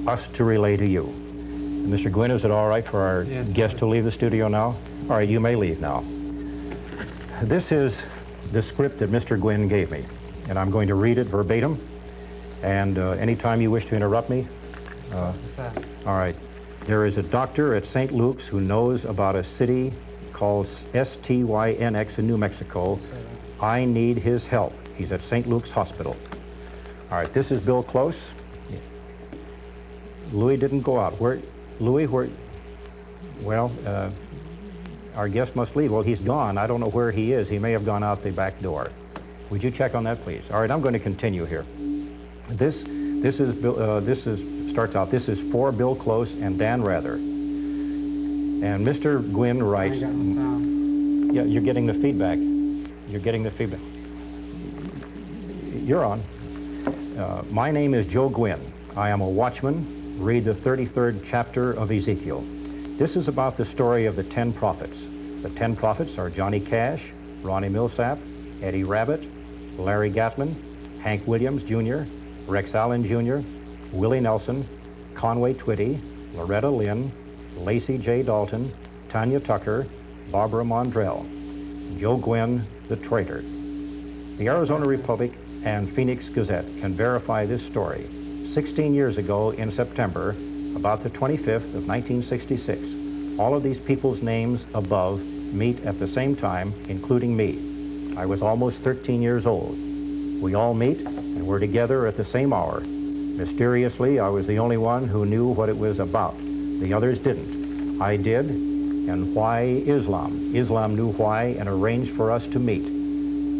us to relay to you. Mr. Gwin, is it all right for our guest to leave the studio now? All right, you may leave now. This is the script that Mr. Gwin gave me, and I'm going to read it verbatim. And anytime you wish to interrupt me. All right. There is a doctor at St. Luke's who knows about a city called STYNX in New Mexico. I need his help. He's at St. Luke's Hospital. All right, this is Bill Close. Louis didn't go out. Louis, well, our guest must leave. Well, he's gone. I don't know where he is. He may have gone out the back door. Would you check on that, please? All right, I'm going to continue here. This starts out, this is for Bill Close and Dan Rather. And Mr. Gwin writes, yeah, you're getting the feedback. You're getting the feedback. You're on. My name is Joe Gwin. I am a watchman. Read the 33rd chapter of Ezekiel. This is about the story of the 10 prophets. The 10 prophets are Johnny Cash, Ronnie Millsap, Eddie Rabbitt, Larry Gatman, Hank Williams Jr., Rex Allen Jr., Willie Nelson, Conway Twitty, Loretta Lynn, Lacey J. Dalton, Tanya Tucker, Barbara Mondrell, Joe Gwin, the traitor. The Arizona Republic and Phoenix Gazette can verify this story. 16 years ago in September, about the 25th of 1966, all of these people's names above meet at the same time, including me. I was almost 13 years old. We all meet and we're together at the same hour. Mysteriously, I was the only one who knew what it was about. The others didn't. I did. And why Islam? Islam knew why and arranged for us to meet.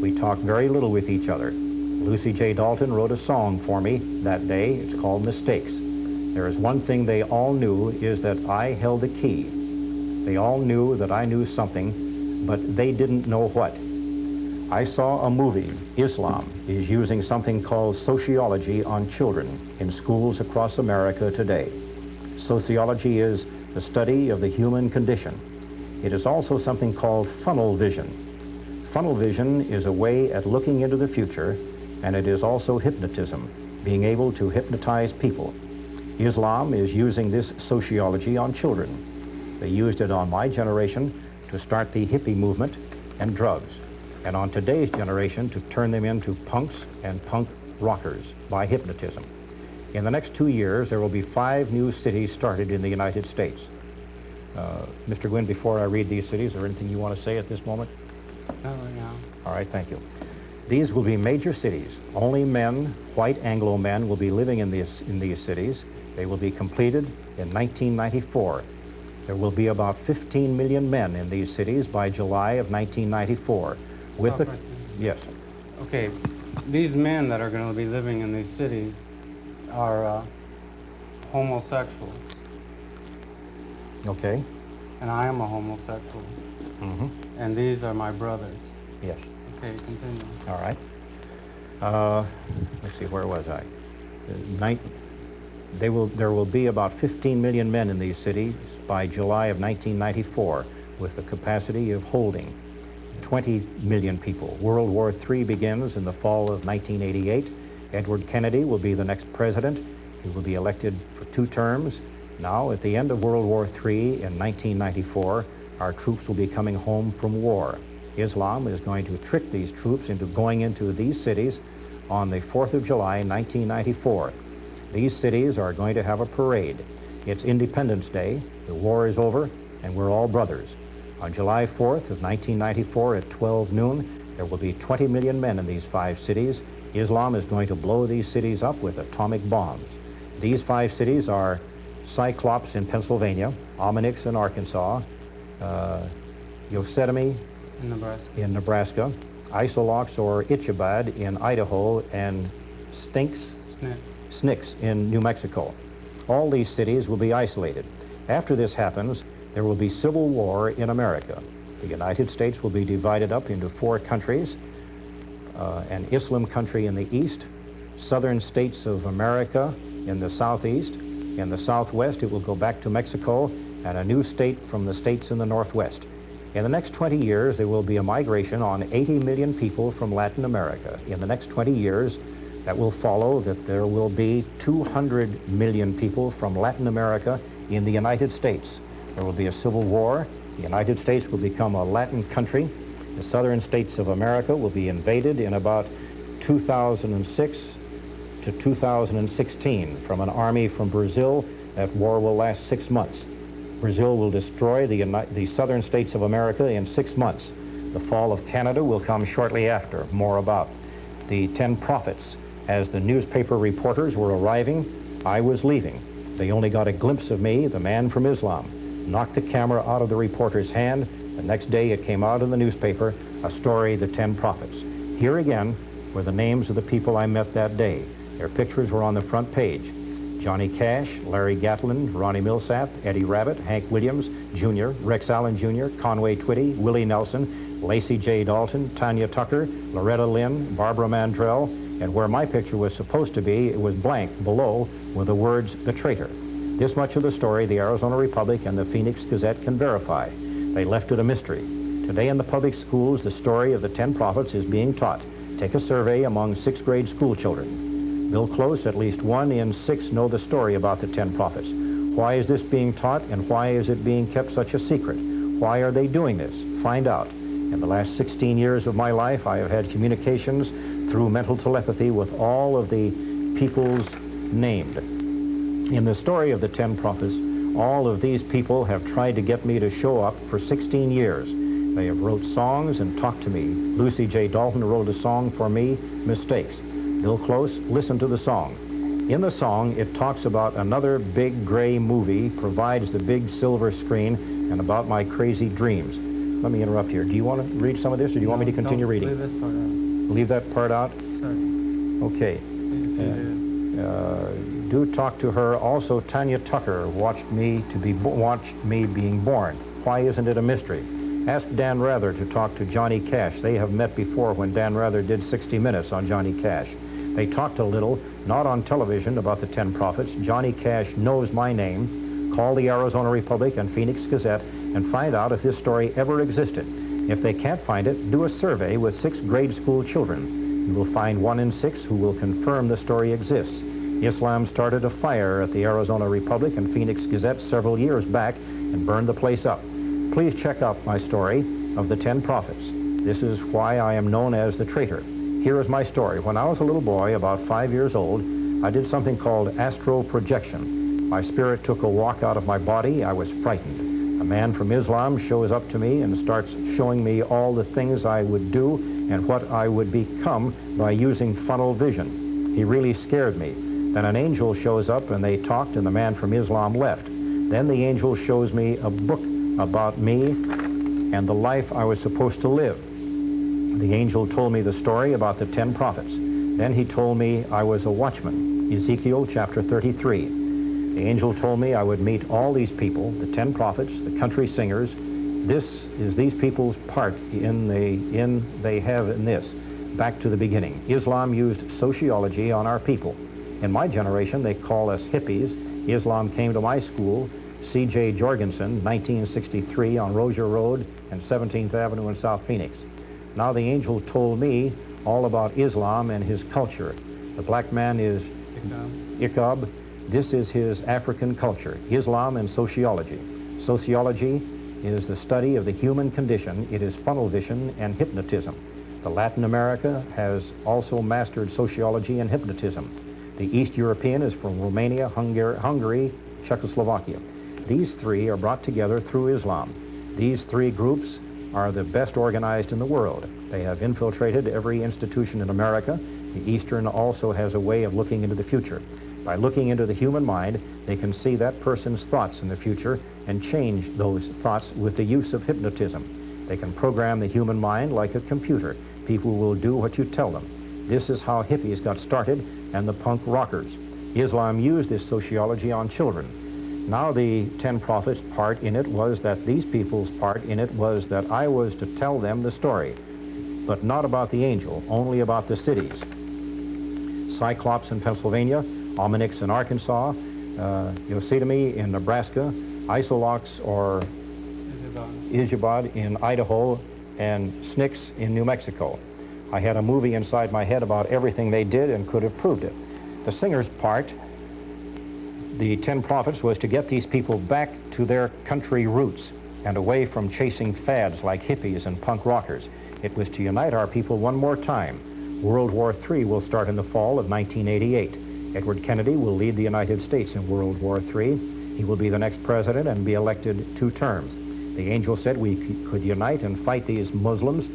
We talked very little with each other. Lucy J. Dalton wrote a song for me that day. It's called Mistakes. There is one thing they all knew, is that I held the key. They all knew that I knew something, but they didn't know what. I saw a movie. Islam is using something called sociology on children in schools across America today. Sociology is the study of the human condition. It is also something called funnel vision. Funnel vision is a way at looking into the future, and it is also hypnotism, being able to hypnotize people. Islam is using this sociology on children. They used it on my generation to start the hippie movement and drugs, and on today's generation to turn them into punks and punk rockers by hypnotism. In the next 2 years, there will be 5 new cities started in the United States. Mr. Gwin, before I read these cities, is there anything you want to say at this moment? Not right now. All right, thank you. These will be major cities. Only men, white Anglo men, will be living in these cities. They will be completed in 1994. There will be about 15 million men in these cities by July of 1994. Yes. Okay, these men that are going to be living in these cities are homosexual. Okay. And I am a homosexual. Mm-hmm. And these are my brothers. Yes. Okay, continue. All right. Let's see, where was I? There will be about 15 million men in these cities by July of 1994, with the capacity of holding 20 million people. World War III begins in the fall of 1988. Edward Kennedy will be the next president. He will be elected for 2 terms. Now, at the end of World War III in 1994, our troops will be coming home from war. Islam is going to trick these troops into going into these cities on the 4th of July, 1994. These cities are going to have a parade. It's Independence Day, the war is over, and we're all brothers. On July 4th of 1994 at 12 noon, there will be 20 million men in these 5 cities. Islam is going to blow these cities up with atomic bombs. These 5 cities are Cyclops in Pennsylvania, Ominix in Arkansas, Yosemite in Nebraska, Isolox or Ichabod in Idaho, and Snix in New Mexico. All these cities will be isolated. After this happens, there will be civil war in America. The United States will be divided up into 4 countries, an Islam country in the east, southern states of America in the southeast. In the southwest, it will go back to Mexico, and a new state from the states in the northwest. In the next 20 years, there will be a migration on 80 million people from Latin America. In the next 20 years, That will follow that there will be 200 million people from Latin America in the United States. There will be a civil war. The United States will become a Latin country. The southern states of America will be invaded in about 2006 to 2016 from an army from Brazil. That war will last 6 months. Brazil will destroy the southern states of America in 6 months. The fall of Canada will come shortly after. More about the 10 prophets. As the newspaper reporters were arriving, I was leaving. They only got a glimpse of me, the man from Islam, knocked the camera out of the reporter's hand. The next day it came out in the newspaper, a story, the 10 prophets. Here again were the names of the people I met that day. Their pictures were on the front page. Johnny Cash, Larry Gatlin, Ronnie Millsap, Eddie Rabbitt, Hank Williams Jr., Rex Allen Jr., Conway Twitty, Willie Nelson, Lacey J. Dalton, Tanya Tucker, Loretta Lynn, Barbara Mandrell, and where my picture was supposed to be, it was blank below with the words, "The Traitor." This much of the story the Arizona Republic and the Phoenix Gazette can verify. They left it a mystery. Today in the public schools, the story of the 10 prophets is being taught. Take a survey among 6th grade school children. Bill Close, at least 1 in 6 know the story about the 10 prophets. Why is this being taught, and why is it being kept such a secret? Why are they doing this? Find out. In the last 16 years of my life, I have had communications through mental telepathy with all of the peoples named. In the story of the 10 prophets, all of these people have tried to get me to show up for 16 years. They have wrote songs and talked to me. Lucy J. Dalton wrote a song for me, Mistakes. Bill Close, listen to the song. In the song, it talks about another big gray movie, provides the big silver screen, and about my crazy dreams. Let me interrupt here. Do you want to read some of this, or do you want me to continue reading? Leave this part out. Leave that part out? Sorry. Okay. Do talk to her. Also, Tanya Tucker watched me being born. Why isn't it a mystery? Ask Dan Rather to talk to Johnny Cash. They have met before when Dan Rather did 60 Minutes on Johnny Cash. They talked a little, not on television, about the 10 prophets. Johnny Cash knows my name. Call the Arizona Republic and Phoenix Gazette and find out if this story ever existed. If they can't find it, do a survey with 6th grade school children. You will find 1 in 6 who will confirm the story exists. Islam started a fire at the Arizona Republic and Phoenix Gazette several years back and burned the place up. Please check out my story of the 10 prophets. This is why I am known as the traitor. Here is my story. When I was a little boy, about 5 years old, I did something called astral projection. My spirit took a walk out of my body. I was frightened. A man from Islam shows up to me and starts showing me all the things I would do and what I would become by using funnel vision. He really scared me. Then an angel shows up and they talked, and the man from Islam left. Then the angel shows me a book about me and the life I was supposed to live. The angel told me the story about the 10 prophets. Then he told me I was a watchman, Ezekiel chapter 33. The angel told me I would meet all these people, the 10 prophets, the country singers. This is these people's part they have in this. Back to the beginning. Islam used sociology on our people. In my generation, they call us hippies. Islam came to my school, C.J. Jorgensen, 1963 on Rozier Road and 17th Avenue in South Phoenix. Now the angel told me all about Islam and his culture. The black man is Iqab. This is his African culture, Islam and sociology. Sociology is the study of the human condition. It is funnel vision and hypnotism. The Latin America has also mastered sociology and hypnotism. The East European is from Romania, Hungary, Czechoslovakia. These three are brought together through Islam. These three groups are the best organized in the world. They have infiltrated every institution in America. The Eastern also has a way of looking into the future. By looking into the human mind, they can see that person's thoughts in the future and change those thoughts with the use of hypnotism. They can program the human mind like a computer. People will do what you tell them. This is how hippies got started and the punk rockers. Islam used this sociology on children. Now the 10 prophets part in it was that these people's part in it was that I was to tell them the story, but not about the angel, only about the cities. Cyclops in Pennsylvania, Ominix in Arkansas, Yosemite in Nebraska, Isolox or Izabad in Idaho, and Snix in New Mexico. I had a movie inside my head about everything they did and could have proved it. The singer's part, the 10 prophets, was to get these people back to their country roots and away from chasing fads like hippies and punk rockers. It was to unite our people one more time. World War III will start in the fall of 1988. Edward Kennedy will lead the United States in World War III. He will be the next president and be elected 2 terms. The angel said we could unite and fight these Muslims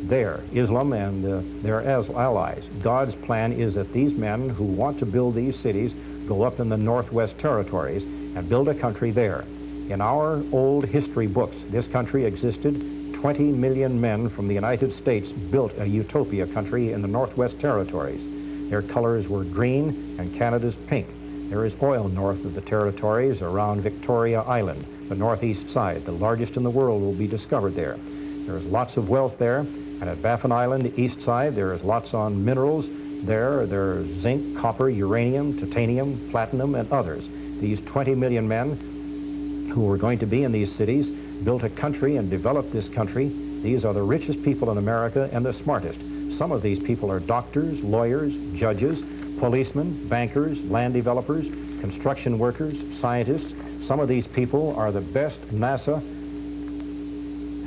there, Islam and their allies. God's plan is that these men who want to build these cities go up in the Northwest Territories and build a country there. In our old history books, this country existed. 20 million men from the United States built a utopia country in the Northwest Territories. Their colors were green and Canada's pink. There is oil north of the territories around Victoria Island, the northeast side. The largest in the world will be discovered there. There is lots of wealth there. And at Baffin Island, the east side, there is lots on minerals there. There's zinc, copper, uranium, titanium, platinum, and others. These 20 million men who were going to be in these cities built a country and developed this country. These are the richest people in America and the smartest. Some of these people are doctors, lawyers, judges, policemen, bankers, land developers, construction workers, scientists. Some of these people are the best NASA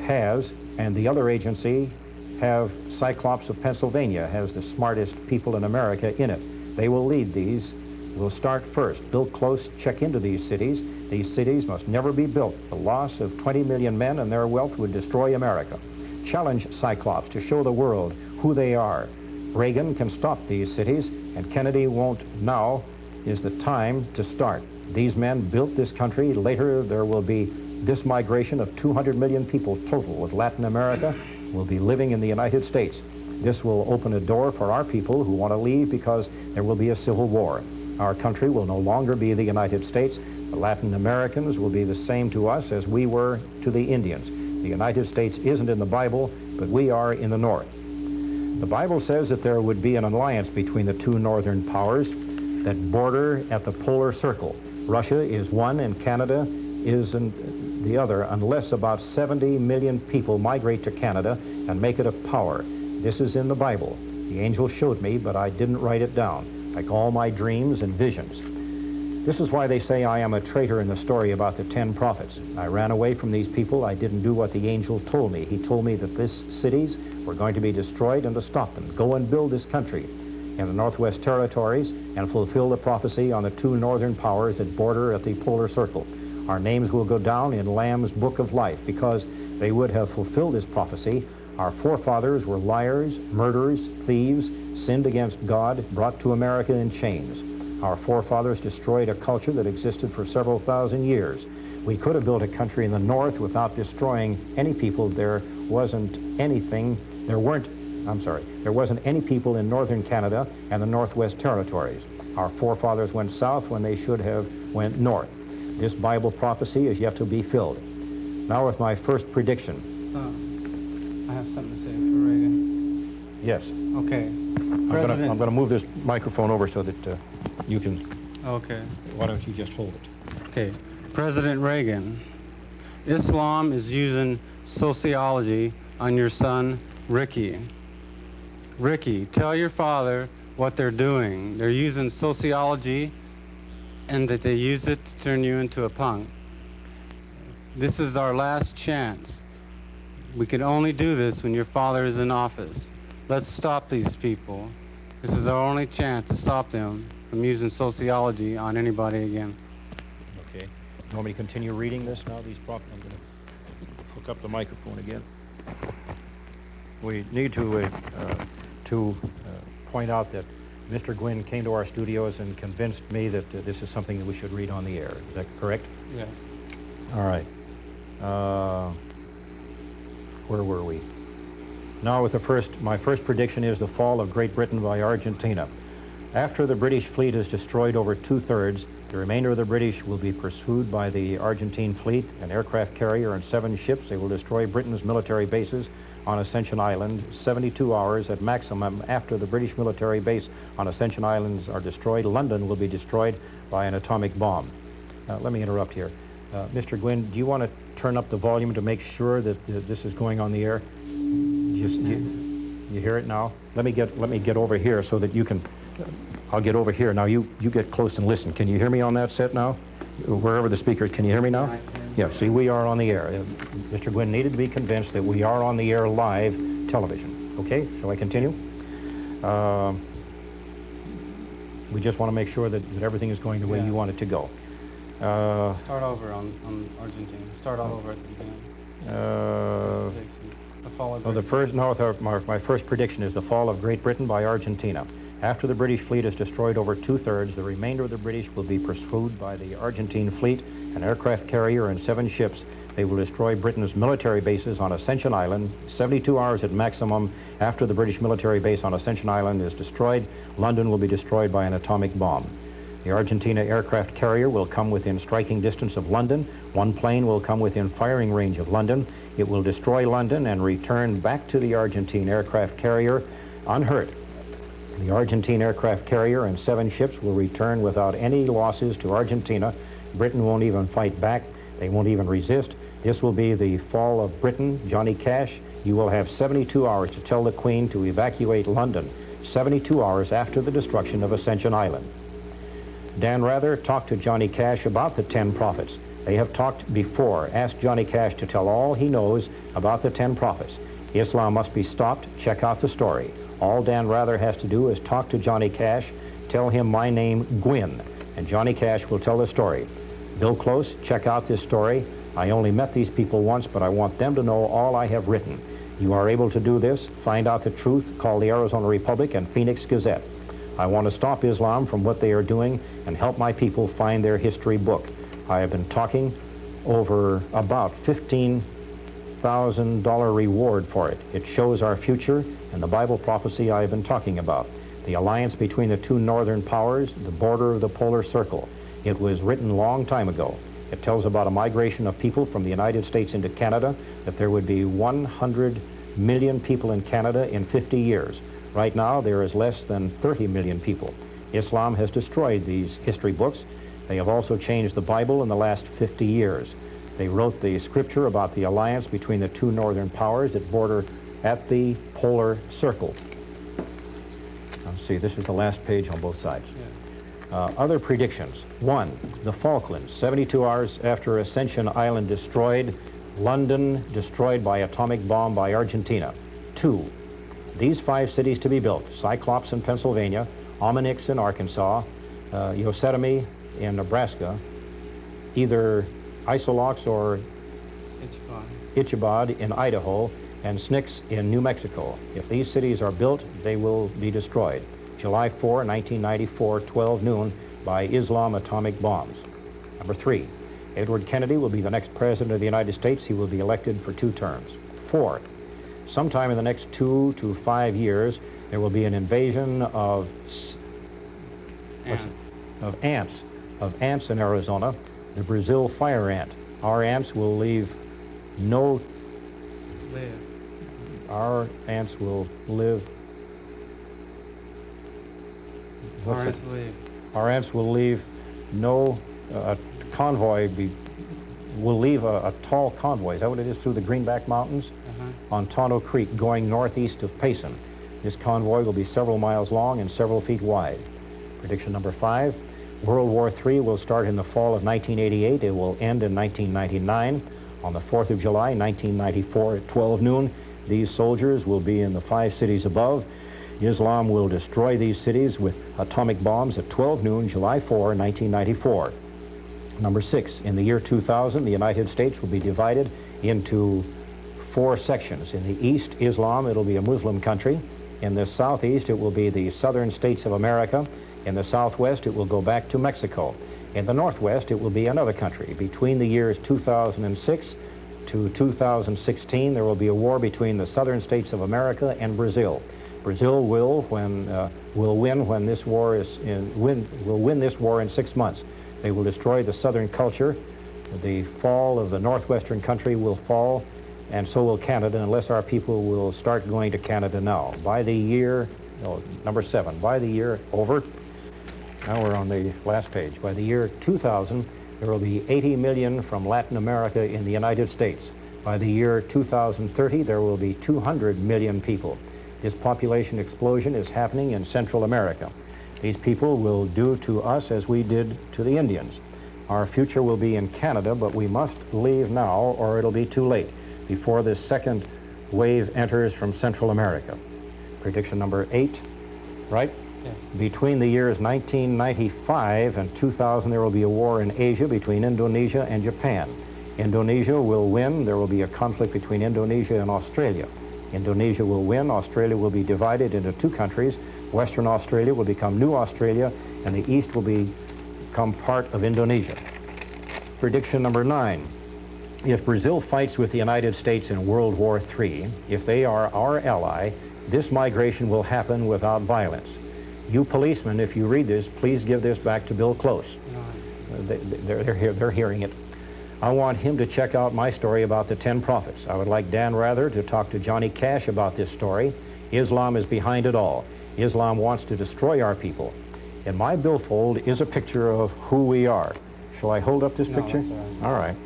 has, and the other agency have. Cyclops of Pennsylvania has the smartest people in America in it. They will lead these. We'll start first. Build close, check into these cities. These cities must never be built. The loss of 20 million men and their wealth would destroy America. Challenge Cyclops to show the world who they are. Reagan can stop these cities, and Kennedy won't. Now is the time to start. These men built this country. Later there will be this migration of 200 million people total, with Latin America will be living in the United States. This will open a door for our people who want to leave because there will be a civil war. Our country will no longer be the United States. The Latin Americans will be the same to us as we were to the Indians. The United States isn't in the Bible, but we are in the North. The Bible says that there would be an alliance between the 2 northern powers that border at the polar circle. Russia is one and Canada is the other, unless about 70 million people migrate to Canada and make it a power. This is in the Bible. The angel showed me, but I didn't write it down, like all my dreams and visions. This is why they say I am a traitor in the story about the 10 prophets. I ran away from these people. I didn't do what the angel told me. He told me that these cities were going to be destroyed and to stop them. Go and build this country in the Northwest Territories and fulfill the prophecy on the 2 northern powers that border at the polar circle. Our names will go down in Lamb's Book of Life because they would have fulfilled this prophecy. Our forefathers were liars, murderers, thieves, sinned against God, brought to America in chains. Our forefathers destroyed a culture that existed for several thousand years. We could have built a country in the North without destroying any people. There wasn't any people in northern Canada and the Northwest Territories. Our forefathers went south when they should have went north. This Bible prophecy is yet to be filled. Now with my first prediction. Stop. I have something to say for Reagan. Yes. Okay. I'm going to move this microphone over so that you can. Okay. Why don't you just hold it? Okay. President Reagan, Islam is using sociology on your son, Ricky. Ricky, tell your father what they're doing. They're using sociology and that they use it to turn you into a punk. This is our last chance. We can only do this when your father is in office. Let's stop these people. This is our only chance to stop them from using sociology on anybody again. Okay. You want me to continue reading this now? I'm going to hook up the microphone again. We need to point out that Mr. Gwin came to our studios and convinced me that this is something that we should read on the air. Is that correct? Yes. All right. Where were we? Now with my first prediction is the fall of Great Britain by Argentina. After the British fleet is destroyed over 2/3, the remainder of the British will be pursued by the Argentine fleet, an aircraft carrier and 7 ships. They will destroy Britain's military bases on Ascension Island 72 hours at maximum after the British military base on Ascension Islands are destroyed. London will be destroyed by an atomic bomb. Let me interrupt here. Mr. Gwin, do you want to turn up the volume to make sure that this is going on the air? You hear it now? Let me get over here so that you can, I'll get over here. Now you get close and listen. Can you hear me on that set now? Wherever the speaker, can you hear me now? Yeah, see, we are on the air. Mr. Gwin needed to be convinced that we are on the air live television. Okay, shall I continue? We just want to make sure that everything is going the way you want it to go. Start over on Argentina. Start all over at the beginning. The fall of my first prediction is the fall of Great Britain by Argentina. After the British fleet has destroyed over 2/3, the remainder of the British will be pursued by the Argentine fleet, an aircraft carrier and 7 ships. They will destroy Britain's military bases on Ascension Island. 72 hours at maximum after the British military base on Ascension Island is destroyed, London will be destroyed by an atomic bomb. The Argentina aircraft carrier will come within striking distance of London. 1 plane will come within firing range of London. It will destroy London and return back to the Argentine aircraft carrier unhurt. The Argentine aircraft carrier and 7 ships will return without any losses to Argentina. Britain won't even fight back. They won't even resist. This will be the fall of Britain. Johnny Cash, you will have 72 hours to tell the Queen to evacuate London, 72 hours after the destruction of Ascension Island. Dan Rather talked to Johnny Cash about the 10 prophets. They have talked before. Ask Johnny Cash to tell all he knows about the 10 prophets. Islam must be stopped. Check out the story. All Dan Rather has to do is talk to Johnny Cash, tell him my name, Gwin, and Johnny Cash will tell the story. Bill Close, check out this story. I only met these people once, but I want them to know all I have written. You are able to do this. Find out the truth. Call the Arizona Republic and Phoenix Gazette. I want to stop Islam from what they are doing and help my people find their history book. I have been talking over about $15,000 reward for it. It shows our future and the Bible prophecy I have been talking about. The alliance between the 2 northern powers, the border of the polar circle. It was written a long time ago. It tells about a migration of people from the United States into Canada, that there would be 100 million people in Canada in 50 years. Right now, there is less than 30 million people. Islam has destroyed these history books. They have also changed the Bible in the last 50 years. They wrote the scripture about the alliance between the 2 northern powers that border at the polar circle. Let's see, this is the last page on both sides. Other predictions. 1, the Falklands, 72 hours after Ascension Island destroyed, London destroyed by atomic bomb by Argentina. 2, these 5 cities to be built, Cyclops in Pennsylvania, Omonix in Arkansas, Yosemite in Nebraska, either Isolox or Ichabod in Idaho, and Snix in New Mexico. If these cities are built, they will be destroyed. July 4, 1994, 12 noon, by Islam atomic bombs. Number 3, Edward Kennedy will be the next president of the United States. He will be elected for 2 terms. 4, sometime in the next 2 to 5 years, there will be an invasion of ants in Arizona, the Brazil fire ant. Our ants will leave no... Our ants will live... Our ants will leave no convoy, will leave a tall convoy. Is that what it is? Through the Greenback Mountains on Tonto Creek going northeast of Payson. This convoy will be several miles long and several feet wide. Prediction number 5, World War III will start in the fall of 1988. It will end in 1999. On the 4th of July, 1994 at 12 noon, these soldiers will be in the 5 cities above. Islam will destroy these cities with atomic bombs at 12 noon, July 4, 1994. Number 6, in the year 2000, the United States will be divided into 4 sections. In the east, Islam, it'll be a Muslim country. In the southeast, it will be the southern states of America. In the southwest, it will go back to Mexico. In the northwest, it will be another country. Between the years 2006 to 2016, there will be a war between the southern states of America and Brazil. Brazil will win this war in 6 months. They will destroy the southern culture. The fall of the northwestern country will fall, and so will Canada, unless our people will start going to Canada now. By the year, number 7, by the year over, now we're on the last page. By the year 2000, there will be 80 million from Latin America in the United States. By the year 2030, there will be 200 million people. This population explosion is happening in Central America. These people will do to us as we did to the Indians. Our future will be in Canada, but we must leave now or it'll be too late before this second wave enters from Central America. Prediction number 8, right? Yes. Between the years 1995 and 2000, there will be a war in Asia between Indonesia and Japan. Indonesia will win. There will be a conflict between Indonesia and Australia. Indonesia will win. Australia will be divided into 2 countries. Western Australia will become New Australia, and the East will become part of Indonesia. Prediction number 9. If Brazil fights with the United States in World War III, if they are our ally, this migration will happen without violence. You policemen, if you read this, please give this back to Bill Close. They're hearing it. I want him to check out my story about the 10 prophets. I would like Dan Rather to talk to Johnny Cash about this story. Islam is behind it all. Islam wants to destroy our people. In my billfold is a picture of who we are. Shall I hold up this picture? All right.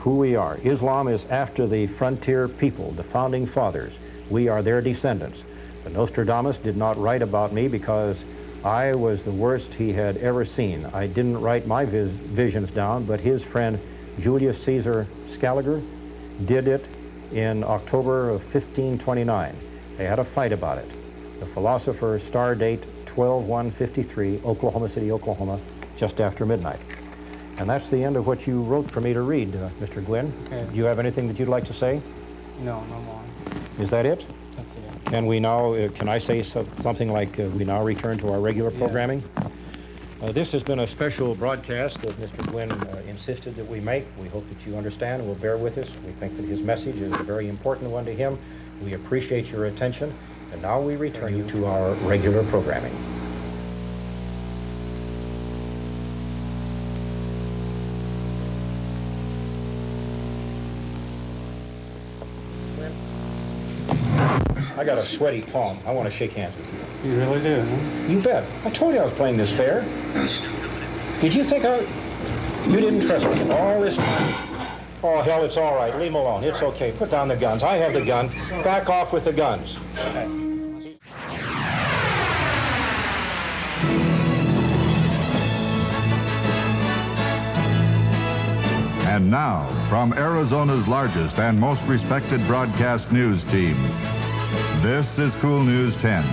Who we are. Islam is after the frontier people, the founding fathers. We are their descendants. But Nostradamus did not write about me because I was the worst he had ever seen. I didn't write my visions down, but his friend Julius Caesar Scaliger did it in October of 1529. They had a fight about it. The philosopher, star date 12/1/53, Oklahoma City, Oklahoma, just after midnight. And that's the end of what you wrote for me to read, Mr. Gwin. Okay. Do you have anything that you'd like to say? No, no more. Is that it? That's it. Can we now, can I say something like we now return to our regular programming? This has been a special broadcast that Mr. Gwin insisted that we make. We hope that you understand and will bear with us. We think that his message is a very important one to him. We appreciate your attention, and now we return you to our regular programming. I got a sweaty palm. I want to shake hands with you. You really do, huh? You bet. I told you I was playing this fair. Did you think you didn't trust me all this time? Oh, hell, it's all right. Leave him alone. It's okay. Put down the guns. I have the gun. Back off with the guns. And now, from Arizona's largest and most respected broadcast news team, this is KOOL News 10.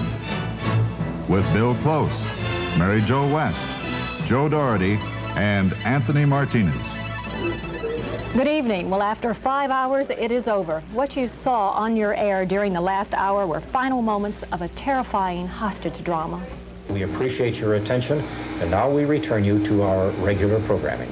With Bill Close, Mary Jo West, Joe Doherty, and Anthony Martinez. Good evening. Well, after 5 hours, it is over. What you saw on your air during the last hour were final moments of a terrifying hostage drama. We appreciate your attention, and now we return you to our regular programming.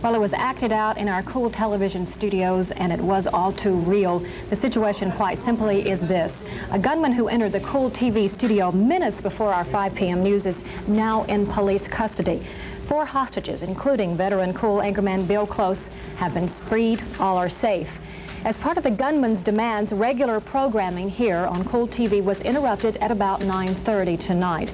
Well, it was acted out in our KOOL television studios, and it was all too real. The situation, quite simply, is this. A gunman who entered the KOOL TV studio minutes before our 5 p.m. news is now in police custody. 4 hostages, including veteran KOOL anchorman Bill Close, have been freed. All are safe. As part of the gunman's demands, regular programming here on KOOL TV was interrupted at about 9:30 tonight.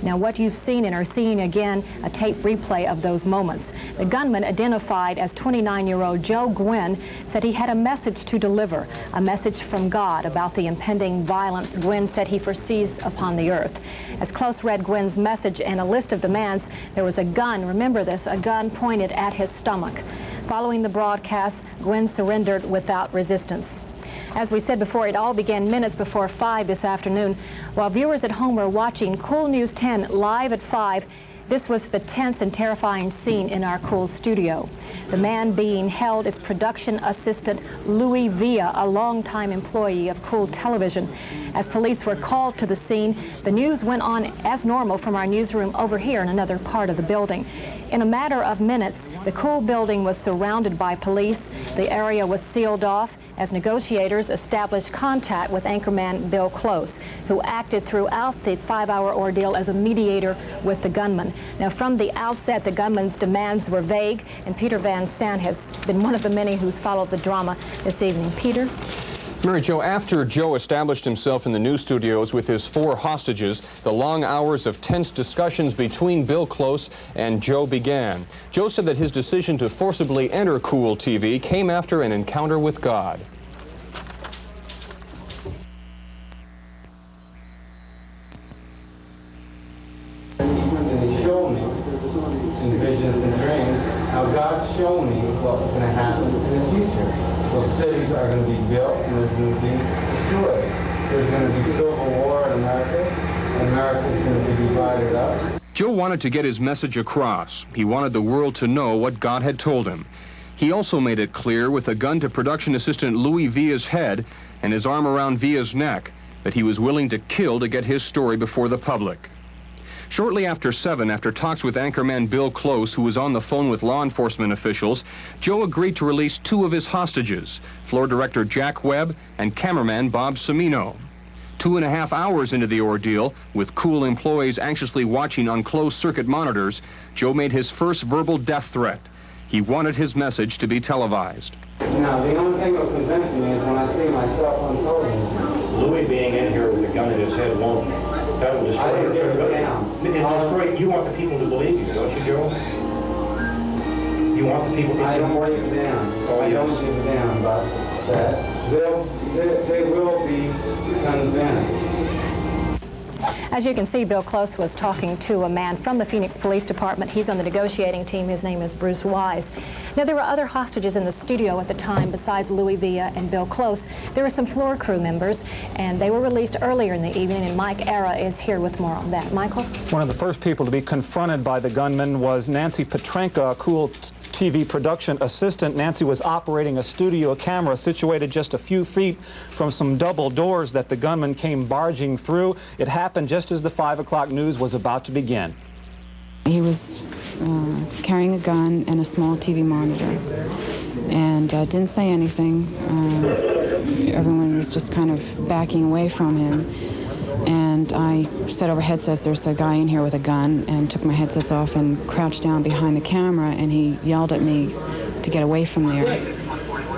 Now, what you've seen and are seeing again, a tape replay of those moments. The gunman, identified as 29-year-old Joe Gwin, said he had a message to deliver, a message from God about the impending violence Gwin said he foresees upon the earth. As Close read Gwin's message and a list of demands, there was a gun, remember this, a gun pointed at his stomach. Following the broadcast, Gwin surrendered without resistance. As we said before, it all began minutes before 5 this afternoon. While viewers at home were watching KOOL News 10 live at 5, this was the tense and terrifying scene in our KOOL studio. The man being held is production assistant Louis Villa, a longtime employee of KOOL television. As police were called to the scene, the news went on as normal from our newsroom over here in another part of the building. In a matter of minutes, the KOOL building was surrounded by police. The area was sealed off as negotiators established contact with anchorman Bill Close, who acted throughout the 5-hour ordeal as a mediator with the gunman. Now, from the outset, the gunman's demands were vague, and Peter Van Sant has been one of the many who's followed the drama this evening. Peter? Mary Jo, after Joe established himself in the news studios with his 4 hostages, the long hours of tense discussions between Bill Close and Joe began. Joe said that his decision to forcibly enter KOOL TV came after an encounter with God. And he showed me in visions and dreams how God showed me what was going to happen in the future. Those cities are going to be built and there's going to be destroyed. There's going to be civil war in America, and America is going to be divided up. Joe wanted to get his message across. He wanted the world to know what God had told him. He also made it clear, with a gun to production assistant Louis Villa's head and his arm around Villa's neck, that he was willing to kill to get his story before the public. Shortly after 7, after talks with anchorman Bill Close, who was on the phone with law enforcement officials, Joe agreed to release 2 of his hostages, floor director Jack Webb and cameraman Bob Cimino. 2.5 hours into the ordeal, with KOOL employees anxiously watching on closed-circuit monitors, Joe made his first verbal death threat. He wanted his message to be televised. Now, the only thing that will convince me is when I see myself on television. Louis being in here with a gun in his head won't. That will destroy I didn't give your it down. You want the people to believe you, don't you, Joe? You want the people to I don't break it down. Oh, I don't yes. give it down about that. They will be convinced. As you can see, Bill Close was talking to a man from the Phoenix Police Department. He's on the negotiating team. His name is Bruce Wise. Now, there were other hostages in the studio at the time besides Louis Villa and Bill Close. There were some floor crew members, and they were released earlier in the evening, and Mike Ara is here with more on that. Michael? One of the first people to be confronted by the gunman was Nancy Petrenka, a KOOL TV production assistant. Nancy was operating a studio camera situated just a few feet from some double doors that the gunman came barging through. It happened just as the 5 o'clock news was about to begin. He was carrying a gun and a small TV monitor, and didn't say anything. Everyone was just kind of backing away from him. And I said over headsets, there's a guy in here with a gun, and took my headsets off and crouched down behind the camera, and he yelled at me to get away from there.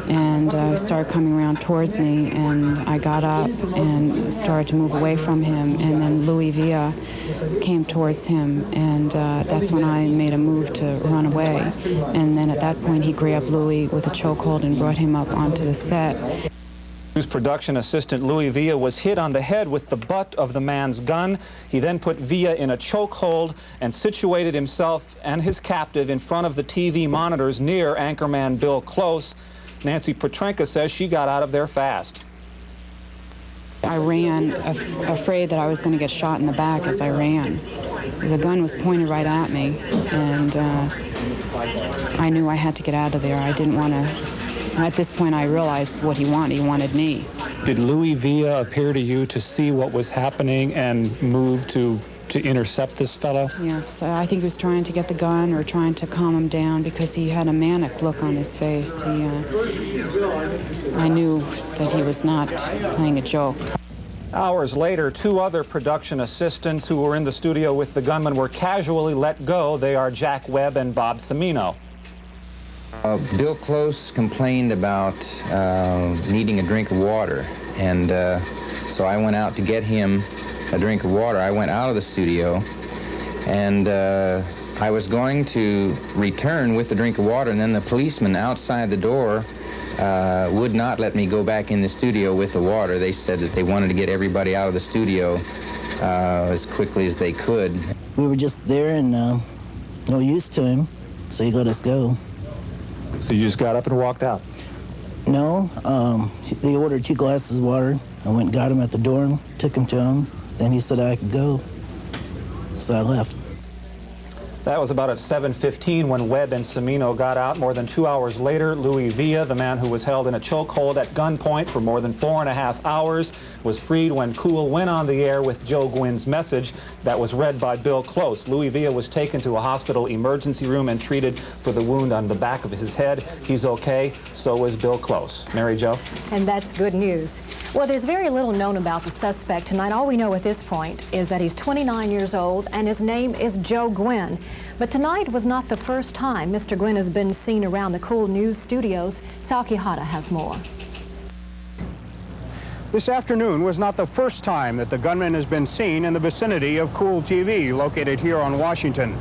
And started coming around towards me, and I got up and started to move away from him, and then Louis Villa came towards him, and that's when I made a move to run away. And then at that point he grabbed Louis with a chokehold and brought him up onto the set. News production assistant Louis Villa was hit on the head with the butt of the man's gun. He then put Villa in a chokehold and situated himself and his captive in front of the TV monitors near anchorman Bill Close. Nancy Petrenka says she got out of there fast. I ran, afraid that I was going to get shot in the back as I ran. The gun was pointed right at me, and I knew I had to get out of there. I didn't want to. At this point, I realized what he wanted. He wanted me. Did Louis Villa appear to you to see what was happening and move to intercept this fellow? Yes, I think he was trying to get the gun or trying to calm him down because he had a manic look on his face. I knew that he was not playing a joke. Hours later, 2 other production assistants who were in the studio with the gunman were casually let go. They are Jack Webb and Bob Cimino. Bill Close complained about needing a drink of water, and so I went out to get him a drink of water. I went out of the studio, and I was going to return with the drink of water, and then the policeman outside the door would not let me go back in the studio with the water. They said that they wanted to get everybody out of the studio as quickly as they could. We were just there and no use to him, so he let us go. So you just got up and walked out? No, they ordered 2 glasses of water. I went and got him at the door, took him to him. Then he said I could go, so I left. That was about at 7:15 when Webb and Cimino got out. More than 2 hours later, Louis Villa, the man who was held in a chokehold at gunpoint for more than 4.5 hours, was freed when KOOL went on the air with Joe Gwin's message that was read by Bill Close. Louis Villa was taken to a hospital emergency room and treated for the wound on the back of his head. He's okay. So was Bill Close. Mary Jo? And that's good news. Well, there's very little known about the suspect tonight. All we know at this point is that he's 29 years old and his name is Joe Gwin. But tonight was not the first time Mr. Gwin has been seen around the KOOL News studios. Sal Quijada has more. This afternoon was not the first time that the gunman has been seen in the vicinity of KOOL TV, located here on Washington.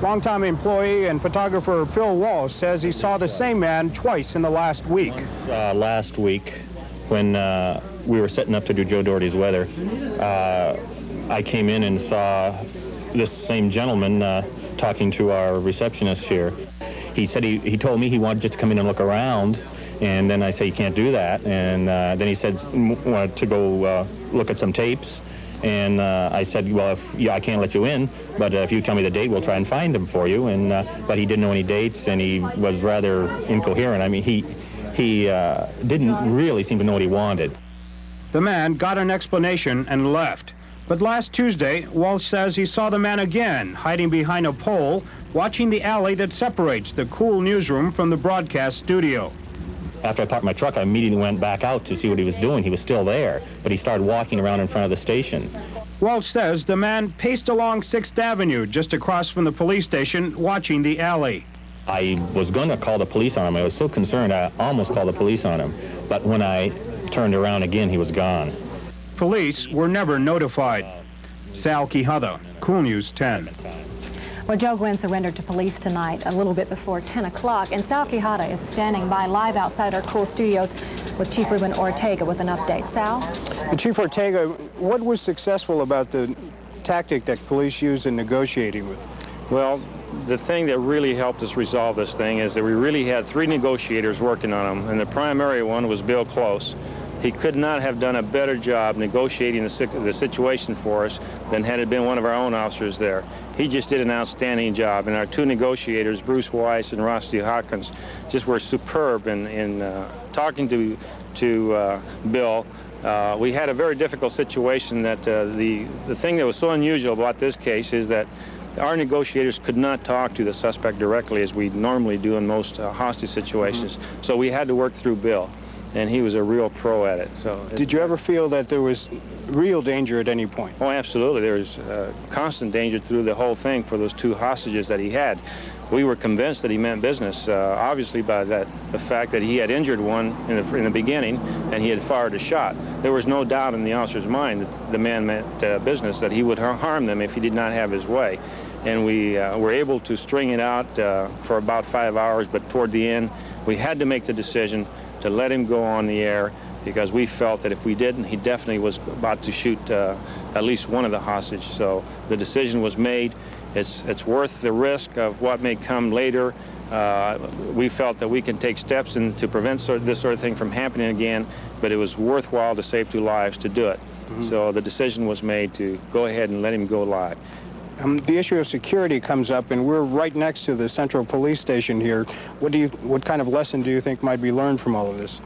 Longtime employee and photographer Phil Walsh says he saw the same man twice in the last week. Last week, when we were setting up to do Joe Doherty's weather, I came in and saw this same gentleman talking to our receptionist here. He said he told me he wanted just to come in and look around, and then I say, you can't do that. And then he said wanted to go look at some tapes. And I said, well, I can't let you in, but if you tell me the date, we'll try and find him for you. And but he didn't know any dates, and he was rather incoherent. I mean, he didn't really seem to know what he wanted. The man got an explanation and left. But last Tuesday, Walsh says he saw the man again, hiding behind a pole, watching the alley that separates the KOOL newsroom from the broadcast studio. After I parked my truck, I immediately went back out to see what he was doing. He was still there, but he started walking around in front of the station. Walsh says the man paced along 6th Avenue, just across from the police station, watching the alley. I was going to call the police on him. I was so concerned, I almost called the police on him. But when I turned around again, he was gone. Police were never notified. Sal Quijada, KOOL News 10. Well, Joe Gwin surrendered to police tonight a little bit before 10 o'clock, and Sal Quijada is standing by live outside our KOOL studios with Chief Ruben Ortega with an update. Sal? Chief Ortega, what was successful about the tactic that police used in negotiating with? Well, the thing that really helped us resolve this thing is that we really had 3 negotiators working on them, and the primary one was Bill Close. He could not have done a better job negotiating the situation for us than had it been one of our own officers there. He just did an outstanding job, and our 2 negotiators, Bruce Weiss and Rusty Hawkins, just were superb in talking to Bill. We had a very difficult situation that the thing that was so unusual about this case is that our negotiators could not talk to the suspect directly as we normally do in most hostage situations. So we had to work through Bill, and he was a real pro at it. So, did you ever feel that there was real danger at any point? Oh, absolutely. There was constant danger through the whole thing for those 2 hostages that he had. We were convinced that he meant business, obviously by the fact that he had injured one in the beginning and he had fired a shot. There was no doubt in the officer's mind that the man meant business, that he would harm them if he did not have his way. And we were able to string it out for about 5 hours, but toward the end, we had to make the decision to let him go on the air, because we felt that if we didn't, he definitely was about to shoot at least one of the hostages. So the decision was made. It's worth the risk of what may come later. We felt that we can take steps to prevent this sort of thing from happening again, but it was worthwhile to save 2 lives to do it. So the decision was made to go ahead and let him go live. The issue of security comes up, and we're right next to the Central Police Station here. What kind of lesson do you think might be learned from all of this?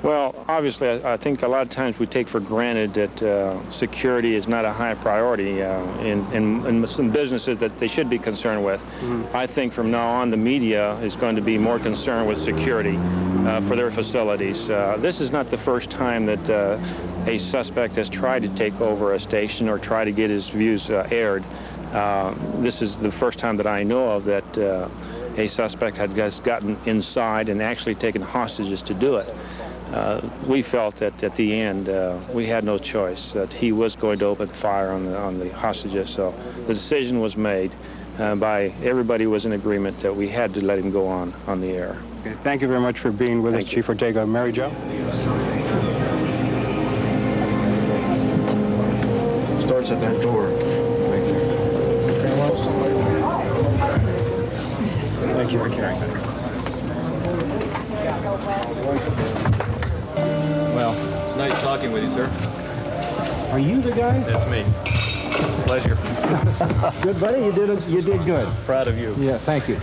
Well, obviously, I think a lot of times we take for granted that security is not a high priority in some businesses that they should be concerned with. I think from now on, the media is going to be more concerned with security for their facilities. This is not the first time that a suspect has tried to take over a station or try to get his views aired. This is the first time that I know of that a suspect has gotten inside and actually taken hostages to do it. We felt that at the end we had no choice, that he was going to open fire on the hostages. So the decision was made by everybody was in agreement that we had to let him go on the air. Okay, thank you very much for being with us, Chief Ortega. Mary Jo? Starts at that door. Thank you. Well, it's nice talking with you, sir. Are you the guy? That's me. Pleasure. Good, buddy. You did good. Proud of you. Yeah, thank you.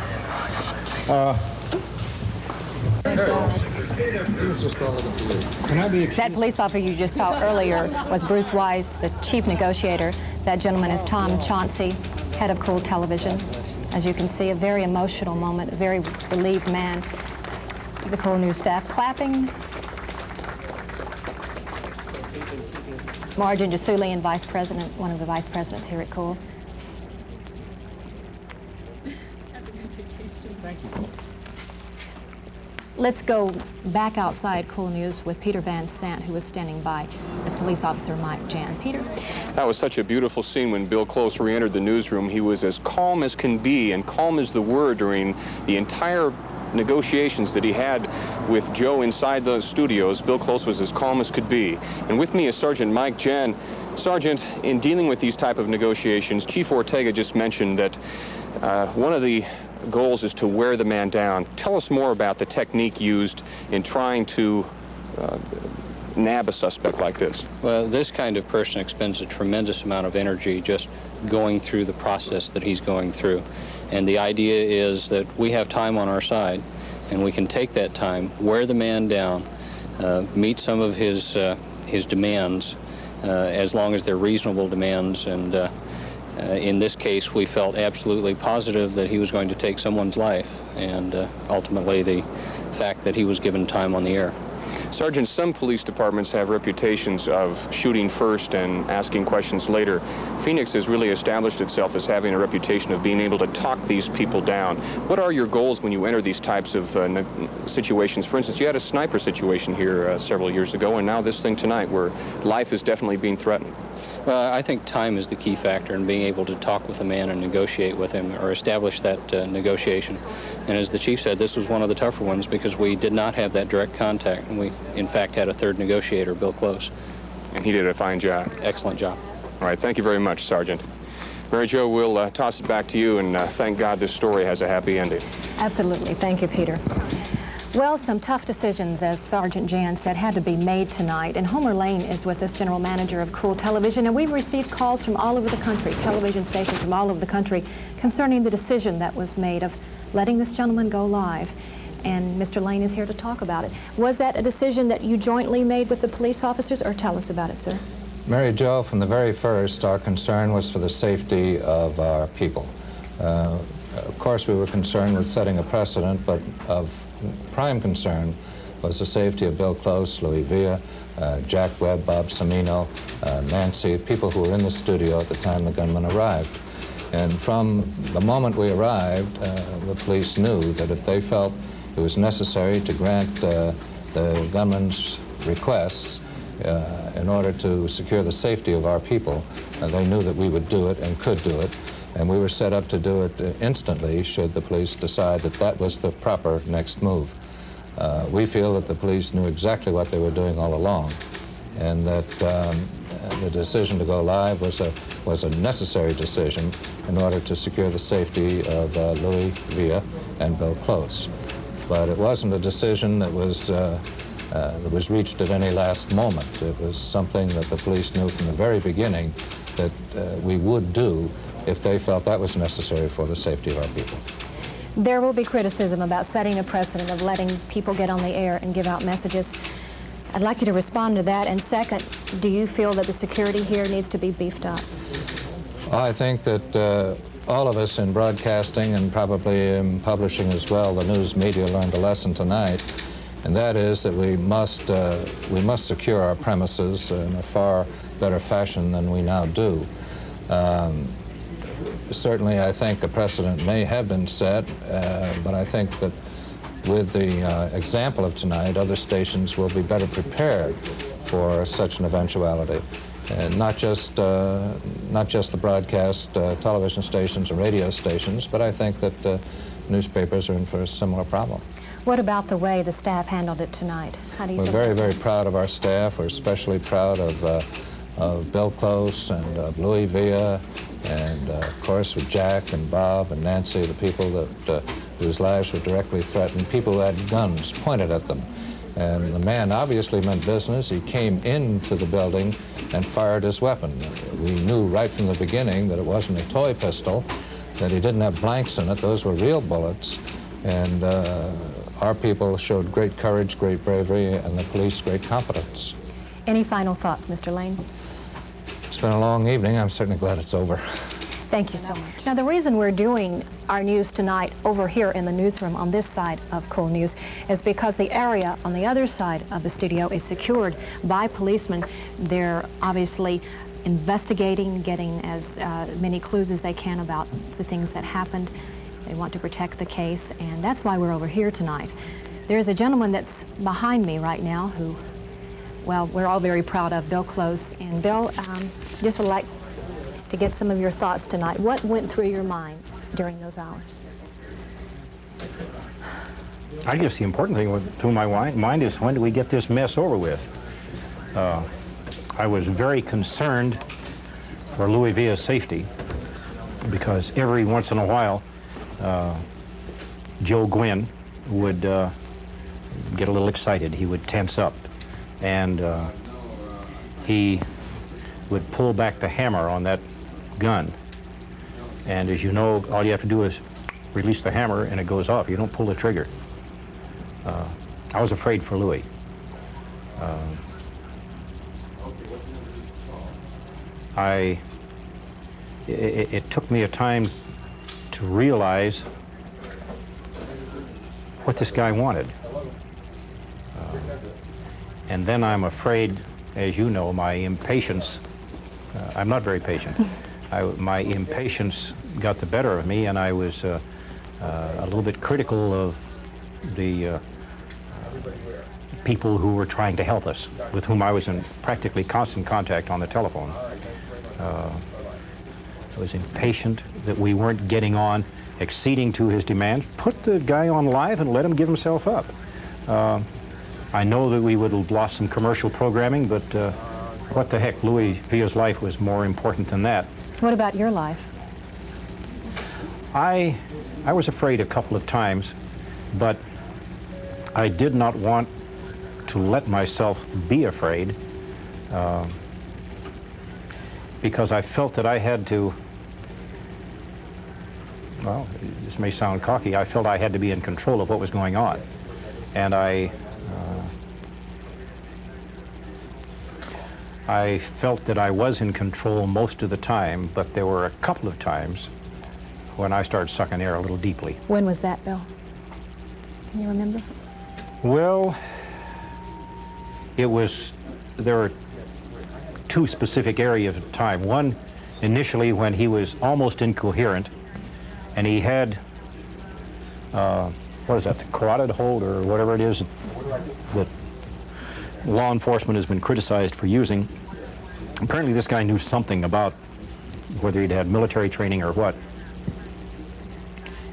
That police officer you just saw earlier was Bruce Weiss, the chief negotiator. That gentleman is Tom Chauncey, head of KOOL Television. As you can see, a very emotional moment, a very relieved man. The KOOL News staff clapping. Margin Jasulian, vice president, one of the vice presidents here at KOOL. Thank you. let's go back outside Cool News with Peter Van Sant, who was standing by the police officer Mike Jan. Peter? That was such a beautiful scene when Bill Close re-entered the newsroom. He was as calm as can be, and calm is the word during the entire negotiations that he had with Joe inside the studios. Bill Close was as calm as could be. And with me is Sergeant Mike Jan. Sergeant, in dealing with these type of negotiations, Chief Ortega just mentioned that one of the goals is to wear the man down. Tell us more about the technique used in trying to nab a suspect like this. Well, this kind of person expends a tremendous amount of energy just going through the process that he's going through. And the idea is that we have time on our side, and we can take that time, wear the man down, meet some of his demands, as long as they're reasonable demands. And in this case, we felt absolutely positive that he was going to take someone's life, and ultimately the fact that he was given time on the air. Sergeant, some police departments have reputations of shooting first and asking questions later. Phoenix has really established itself as having a reputation of being able to talk these people down. What are your goals when you enter these types of situations? For instance, you had a sniper situation here several years ago, and now this thing tonight where life is definitely being threatened. Well, I think time is the key factor in being able to talk with a man and negotiate with him, or establish that negotiation. And as the chief said, this was one of the tougher ones because we did not have that direct contact, and we, in fact, had a third negotiator, Bill Close. And he did a fine job. Excellent job. All right, thank you very much, Sergeant. Mary Jo, we'll toss it back to you, and thank God this story has a happy ending. Absolutely. Thank you, Peter. Well, some tough decisions, as Sergeant Jan said, had to be made tonight. And Homer Lane is with us, General Manager of KOOL Television, and we've received calls from all over the country, television stations from all over the country, concerning the decision that was made of letting this gentleman go live. And Mr. Lane is here to talk about it. Was that a decision that you jointly made with the police officers, or tell us about it, sir? Mary Jo, from the very first, our concern was for the safety of our people. Of course, we were concerned with setting a precedent, but of prime concern was the safety of Bill Close, Louis Villa, Jack Webb, Bob Cimino, Nancy, people who were in the studio at the time the gunman arrived. And from the moment we arrived, the police knew that if they felt it was necessary to grant the gunman's requests in order to secure the safety of our people, they knew that we would do it and could do it. And we were set up to do it instantly should the police decide that that was the proper next move. We feel that the police knew exactly what they were doing all along, and that the decision to go live was a necessary decision in order to secure the safety of Louis Villa and Bill Close. But it wasn't a decision that was reached at any last moment. It was something that the police knew from the very beginning that we would do if they felt that was necessary for the safety of our people. There will be criticism about setting a precedent of letting people get on the air and give out messages. I'd like you to respond to that. And second, do you feel that the security here needs to be beefed up? Well, I think that all of us in broadcasting, and probably in publishing as well, the news media learned a lesson tonight, and that is that we must secure our premises in a far better fashion than we now do. Certainly, I think a precedent may have been set, but I think that with the example of tonight, other stations will be better prepared for such an eventuality. And not just the broadcast television stations and radio stations, but I think that newspapers are in for a similar problem. What about the way the staff handled it tonight? How do you feel? We're very, very proud of our staff. We're especially proud of Bill Close and of Louis Villa, and of course with Jack and Bob and Nancy, the people that whose lives were directly threatened, people who had guns pointed at them. And the man obviously meant business. He came into the building and fired his weapon. We knew right from the beginning that it wasn't a toy pistol, that he didn't have blanks in it. Those were real bullets. And our people showed great courage, great bravery, and the police great competence. Any final thoughts, Mr. Lane? It's been a long evening. I'm certainly glad it's over. Thank you so much. Now, the reason we're doing our news tonight over here in the newsroom on this side of KOOL News is because the area on the other side of the studio is secured by policemen. They're obviously investigating, getting as many clues as they can about the things that happened. They want to protect the case, and that's why we're over here tonight. There's a gentleman that's behind me right now who, well, we're all very proud of, Bill Close. And Bill, just would like to get some of your thoughts tonight. What went through your mind during those hours? I guess the important thing through my mind is, when do we get this mess over with? I was very concerned for Louis Villa's safety, because every once in a while, Joe Gwin would get a little excited. He would tense up, and he would pull back the hammer on that gun. And as you know, all you have to do is release the hammer and it goes off. You don't pull the trigger. I was afraid for Louis. It took me a time to realize what this guy wanted. And then I'm afraid, as you know, my impatience, I'm not very patient. My impatience got the better of me, and I was a little bit critical of the people who were trying to help us, with whom I was in practically constant contact on the telephone. I was impatient that we weren't getting on, acceding to his demands. Put the guy on live and let him give himself up. I know that we would have lost some commercial programming, but what the heck, Louis Villa's life was more important than that. What about your life? I was afraid a couple of times, but I did not want to let myself be afraid, because I felt that I had to, well, this may sound cocky, I felt I had to be in control of what was going on. And I felt that I was in control most of the time, but there were a couple of times when I started sucking air a little deeply. When was that, Bill? Can you remember? Well, there were two specific areas of time. One, initially when he was almost incoherent, and he had, what is that, the carotid hold or whatever it is that law enforcement has been criticized for using. Apparently this guy knew something about whether he'd had military training or what.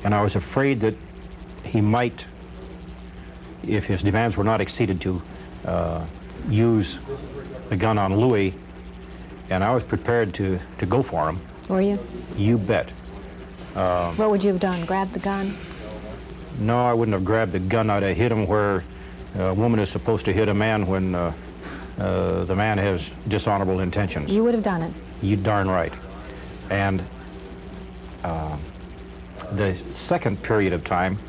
And I was afraid that he might, if his demands were not exceeded, to use the gun on Louis, and I was prepared to go for him. Were you? You bet. What would you have done? Grabbed the gun? No, I wouldn't have grabbed the gun. I'd have hit him where a woman is supposed to hit a man when the man has dishonorable intentions. You would have done it? You darn right. And the second period of time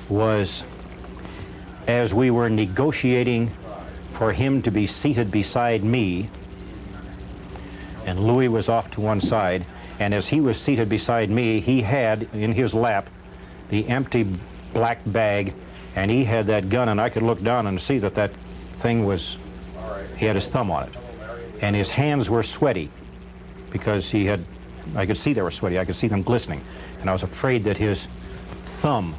was as we were negotiating for him to be seated beside me, and Louis was off to one side, and as he was seated beside me, he had in his lap the empty black bag, and he had that gun, and I could look down and see that that thing was, he had his thumb on it. And his hands were sweaty because he had, I could see they were sweaty, I could see them glistening. And I was afraid that his thumb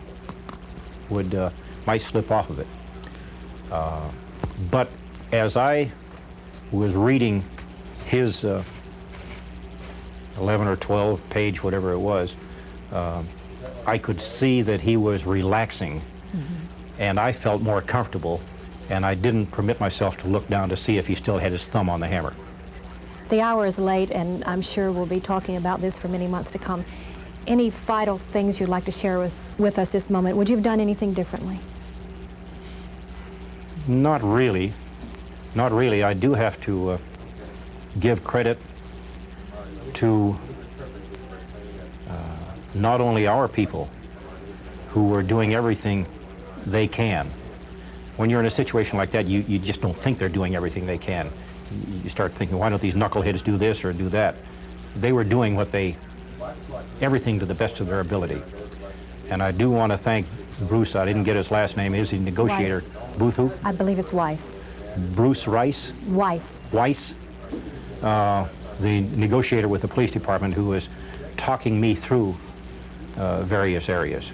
might slip off of it. But as I was reading his 11 or 12 page, whatever it was, I could see that he was relaxing, and I felt more comfortable, and I didn't permit myself to look down to see if he still had his thumb on the hammer. The hour is late, and I'm sure we'll be talking about this for many months to come. Any vital things you'd like to share with us this moment? Would you have done anything differently? Not really. Not really. I do have to give credit to not only our people who were doing everything they can. When you're in a situation like that, you just don't think they're doing everything they can. You start thinking, why don't these knuckleheads do this or do that? They were doing everything to the best of their ability. And I do want to thank Bruce. I didn't get his last name. Is he negotiator? Weiss. Booth who? I believe it's Weiss. Bruce Rice? Weiss. Weiss, the negotiator with the police department, who was talking me through various areas.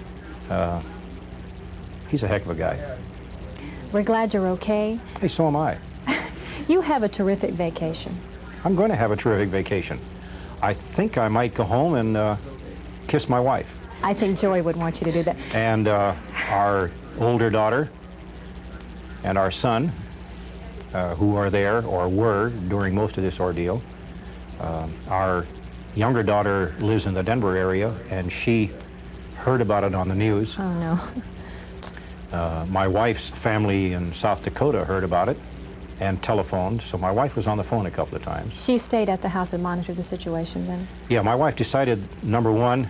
He's a heck of a guy. We're glad you're okay. Hey, so am I. You have a terrific vacation. I'm going to have a terrific vacation. I think I might go home and kiss my wife. I think Joey would want you to do that. And our older daughter and our son, who are there or were during most of this ordeal. Our younger daughter lives in the Denver area, and she heard about it on the news. Oh, no. My wife's family in South Dakota heard about it and telephoned, so my wife was on the phone a couple of times. She stayed at the house and monitored the situation then? Yeah, my wife decided, number one,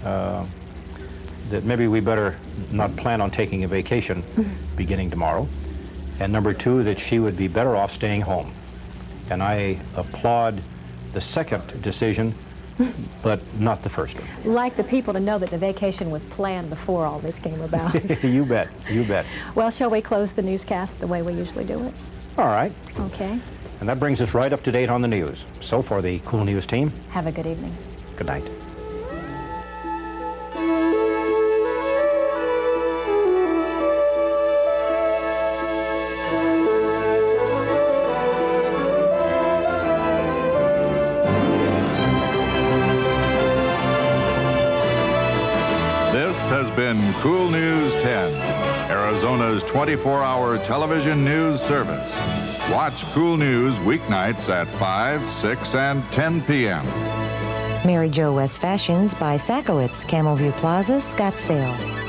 that maybe we better not plan on taking a vacation beginning tomorrow, and number two, that she would be better off staying home. And I applaud the second decision, but not the first one. Like the people to know that the vacation was planned before all this came about. You bet, you bet. Well, shall we close the newscast the way we usually do it? All right. Okay. And that brings us right up to date on the news. So for the Cool News team, Have a good evening. good night. This has been Cool News 10, Arizona's 24-hour television news service. Watch Cool News weeknights at 5, 6, and 10 p.m. Mary Jo West Fashions by Sakowitz, Camel View Plaza, Scottsdale.